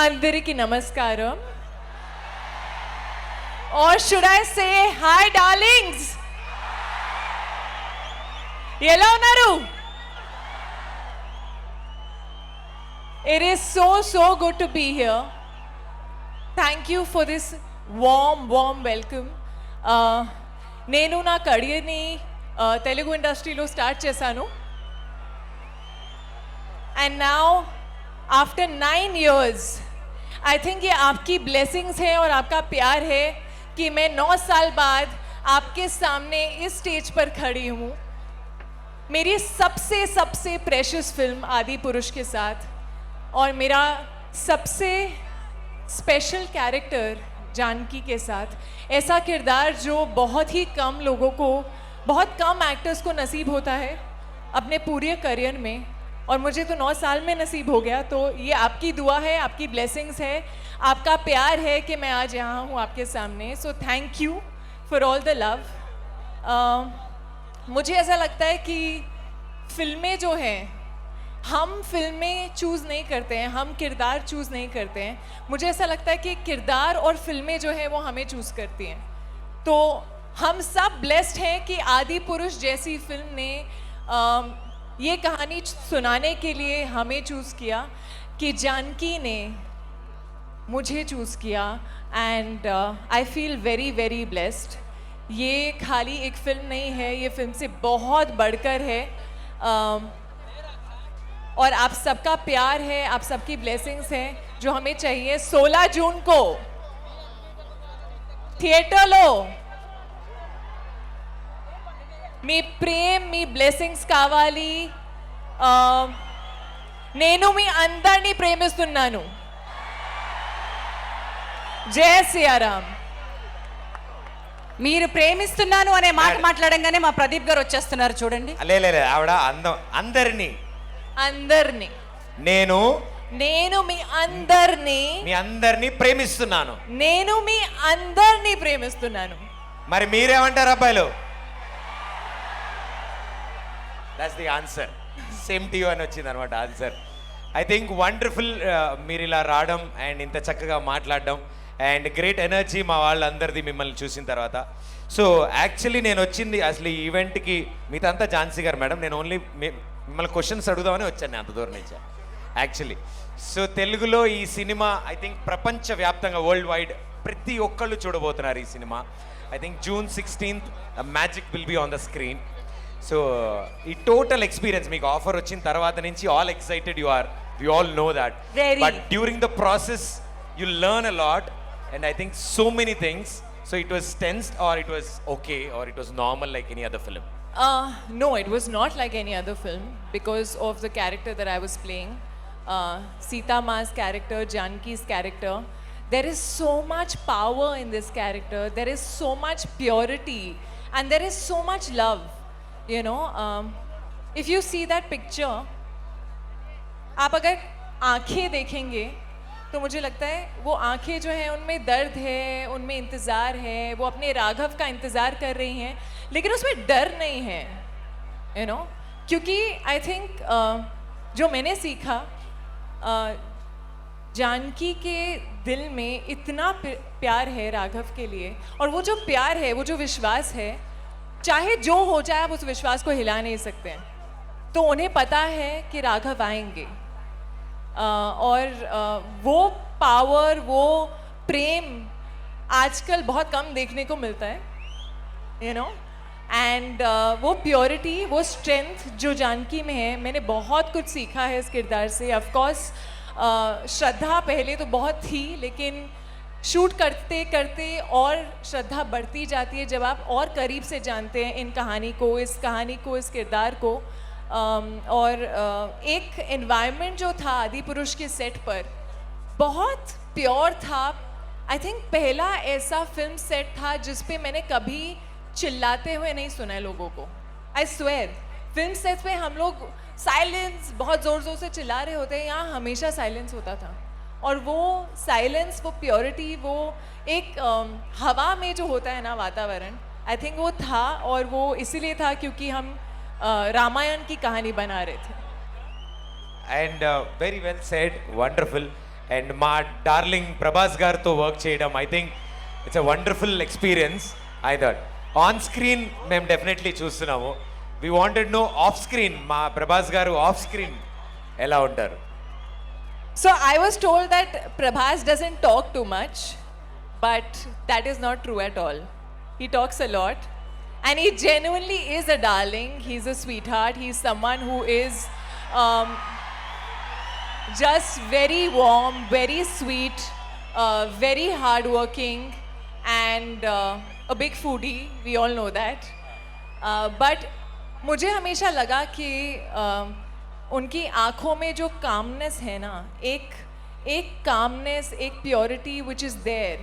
అందరికి నమస్కారం. Or should I say hi darlings? ఎలా ఉన్నారు? It is so good to be here. Thank you for this warm welcome. నేను నా కెరియర్ని తెలుగు ఇండస్ట్రీలో స్టార్ట్ చేశాను. And now after 9 years, I think ये आपकी blessings है और आपका प्यार है कि मैं 9 साल बाद आपके सामने इस स्टेज पर खड़ी हूँ मेरी सबसे प्रेशियस फिल्म आदि पुरुष के साथ, और मेरा सबसे स्पेशल कैरेक्टर जानकी के साथ. ऐसा किरदार जो बहुत ही कम लोगों को, बहुत कम एक्टर्स को नसीब होता है अपने पूरे करियर में, और मुझे तो 9 साल में नसीब हो गया. तो ये आपकी दुआ है, आपकी ब्लेसिंग्स है, आपका प्यार है कि मैं आज यहाँ हूँ आपके सामने. So thank you for all the love. मुझे ऐसा लगता है कि फिल्में जो हैं, हम फिल्में चूज़ नहीं करते हैं, हम किरदार चूज़ नहीं करते हैं. मुझे ऐसा लगता है कि किरदार और फिल्में जो हैं वो हमें चूज़ करती हैं. तो हम सब ब्लेस्ड हैं कि आदि पुरुष जैसी फिल्म ने ये कहानी सुनाने के लिए हमें चूज़ किया, कि जानकी ने मुझे चूज़ किया. And I feel very blessed. ये खाली एक फिल्म नहीं है, ये फिल्म से बहुत बढ़कर है. और आप सबका प्यार है, आप सबकी ब्लेसिंग्स हैं जो हमें चाहिए. 16 जून को థియేటర్లో మీ ప్రేమ్, మీ బ్లెస్సింగ్స్ కావాలి. నేను మీ అందరినీ ప్రేమిస్తున్నాను. జై శ్రీరామ్. మీరు ప్రేమిస్తున్నాను అనే మాట మాట్లాడంగానే మా ప్రదీప్ గారు వచ్చేస్తున్నారు చూడండి. లే ఆవిడ అందరినీ నేను మీ అందరినీ ప్రేమిస్తున్నాను. నేను మీ అందరినీ ప్రేమిస్తున్నాను. మరి మీరేమంటారు అబ్బాయిలు? That's the answer. Same to you అని వచ్చింది అనమాట ఆన్సర్. ఐ థింక్ వండర్ఫుల్ మీరు ఇలా రావడం అండ్ ఇంత చక్కగా మాట్లాడడం అండ్ గ్రేట్ ఎనర్జీ మా వాళ్ళందరిది మిమ్మల్ని చూసిన తర్వాత. సో యాక్చువల్లీ నేను వచ్చింది అసలు ఈ ఈవెంట్కి మీతంతా ఝాన్సీ గారు మేడం, నేను ఓన్లీ మిమ్మల్ని క్వశ్చన్స్ అడుగుదామని వచ్చాను నేను అంత దూరం నుంచి యాక్చువల్లీ. సో తెలుగులో ఈ సినిమా ఐ థింక్ ప్రపంచవ్యాప్తంగా వరల్డ్ వైడ్ ప్రతి ఒక్కళ్ళు చూడబోతున్నారు ఈ cinema. I think June 16th magic will be on the screen. So ఈ టోటల్ ఎక్స్పీరియన్స్ మీకు ఆఫర్ వచ్చిన తర్వాత నుంచి all excited you are, we all know that. But during the process you learn a lot and I think so many things. So it was tensed or it was okay or it was normal like any other film? No, it was not like any other film because of the character that I was playing. Sita Ma's character, Janki's character. There is so much power in this character. There is so much purity and there is so much love. You know, if you see that picture, आप अगर आँखें देखेंगे तो मुझे लगता है वो आंखें जो हैं उनमें दर्द है, उनमें इंतज़ार है, वो अपने राघव का इंतज़ार कर रही हैं, लेकिन उसमें डर नहीं है. यू नो, क्योंकि आई थिंक जो मैंने सीखा, जानकी के दिल में इतना प्यार है राघव के लिए, और वो जो प्यार है, वो जो विश्वास है, चाहे जो हो जाए आप उस विश्वास को हिला नहीं सकते हैं. तो उन्हें पता है कि राघव आएंगे. और वो पावर, वो प्रेम आजकल बहुत कम देखने को मिलता है. यू नो, एंड वो प्योरिटी, वो स्ट्रेंथ जो जानकी में है, मैंने बहुत कुछ सीखा है इस किरदार से. ऑफ कोर्स श्रद्धा पहले तो बहुत थी, लेकिन शूट करते करते और श्रद्धा बढ़ती जाती है जब आप और करीब से जानते हैं इन कहानी को, इस किरदार को. और एक एनवायरनमेंट जो था आदि पुरुष के सेट पर बहुत प्योर था. आई थिंक पहला ऐसा फिल्म सेट था जिस पे मैंने कभी चिल्लाते हुए नहीं सुना है लोगों को. आई स्वेयर, फिल्म सेट पे हम लोग साइलेंस, बहुत ज़ोर से चिल्ला रहे होते हैं, यहाँ हमेशा साइलेंस होता था. और वो साइलेंस, वो प्योरिटी, वो एक हवा में जो होता है ना वातावरण, आई थिंक वो था. और वो इसीलिए था क्योंकि हम रामायण की कहानी बना रहे थे. And very well said, wonderful. And మా డార్లింగ్ ప్రభాస్ గారితో వర్క్ చేయడం I think it's a wonderful experience. I thought on screen మేము డెఫినెట్లీ చూస్తున్నాము. We wanted no off screen మా ప్రభాస్ గారు ఆఫ్ స్క్రీన్ ఎలా ఉంటారు? So I was told that Prabhas doesn't talk too much, but that is not true at all. He talks a lot, and he genuinely is a darling. He's a sweetheart. He's someone who is just very warm, very sweet, very hardworking, and a big foodie. We all know that. But मुझे हमेशा लगा कि उनकी आंखों में जो calmness है ना, एक कामनेस, एक purity which is there.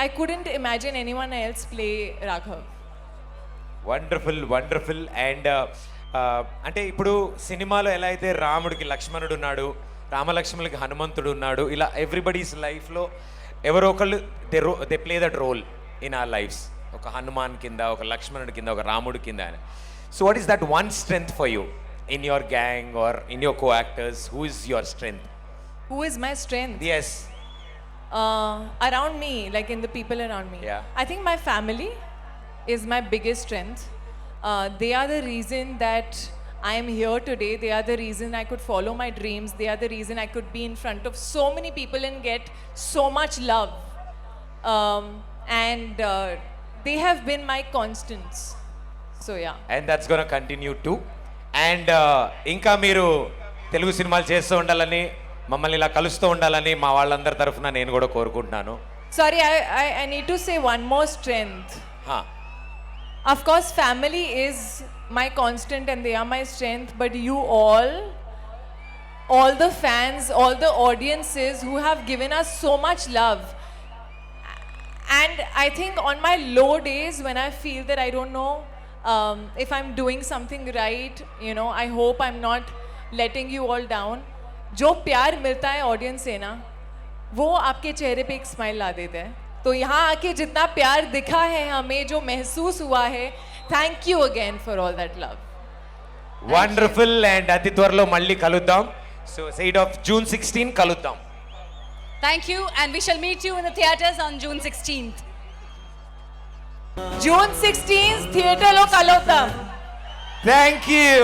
I couldn't imagine anyone else play Raghav. Wonderful wonderful. And అంటే ఇప్పుడు సినిమాలో ఎలా అయితే రాముడికి లక్ష్మణుడు ఉన్నాడు, రామలక్ష్మణులకి హనుమంతుడు ఉన్నాడు, ఇలా ఎవ్రీబడీస్ లైఫ్లో ఎవరో ఒకళ్ళు they play that role in our lifes. ఒక హనుమాన్ కింద, ఒక లక్ష్మణుడి కింద, ఒక రాముడి కింద. So what is that one strength for you in your gang or in your co-actors? Who is your strength? Who is my strength? Yes. Around me, like in the people around me. Yeah. I think my family is my biggest strength. They are the reason that I am here today. They are the reason I could follow my dreams. They are the reason I could be in front of so many people and get so much love. And they have been my constants. So yeah. And that's going to continue too. And ఇంకా మీరు తెలుగు సినిమాలు చేస్తూ ఉండాలని, మమ్మల్ని ఇలా కలుస్తూ ఉండాలని మా వాళ్ళందరి తరఫున నేను కూడా కోరుకుంటున్నాను. Sorry, I need to say one more strength. Huh. Of course, family is my constant and they are my strength, but you all the fans, all the audiences who have given us so much love. And I think on my low days when I feel that I don't know if I'm doing something right, you know, I hope I'm not letting you all down. जो प्यार मिलता है audience से ना, वो आपके चेहरे पे एक स्माइल ला देता है. तो यहाँ आके जितना प्यार दिखा है हमें, जो महसूस हुआ है, thank you again for all that love. Wonderful. And అతి త్వరలో మళ్ళీ కలుద్దాం. సో సైడ్ ఆఫ్ జూన్ 16 కలుద్దాం. Thank you, and we shall meet you in the theatres on June 16th. June 16th, theatre lo kalodam. Thank you.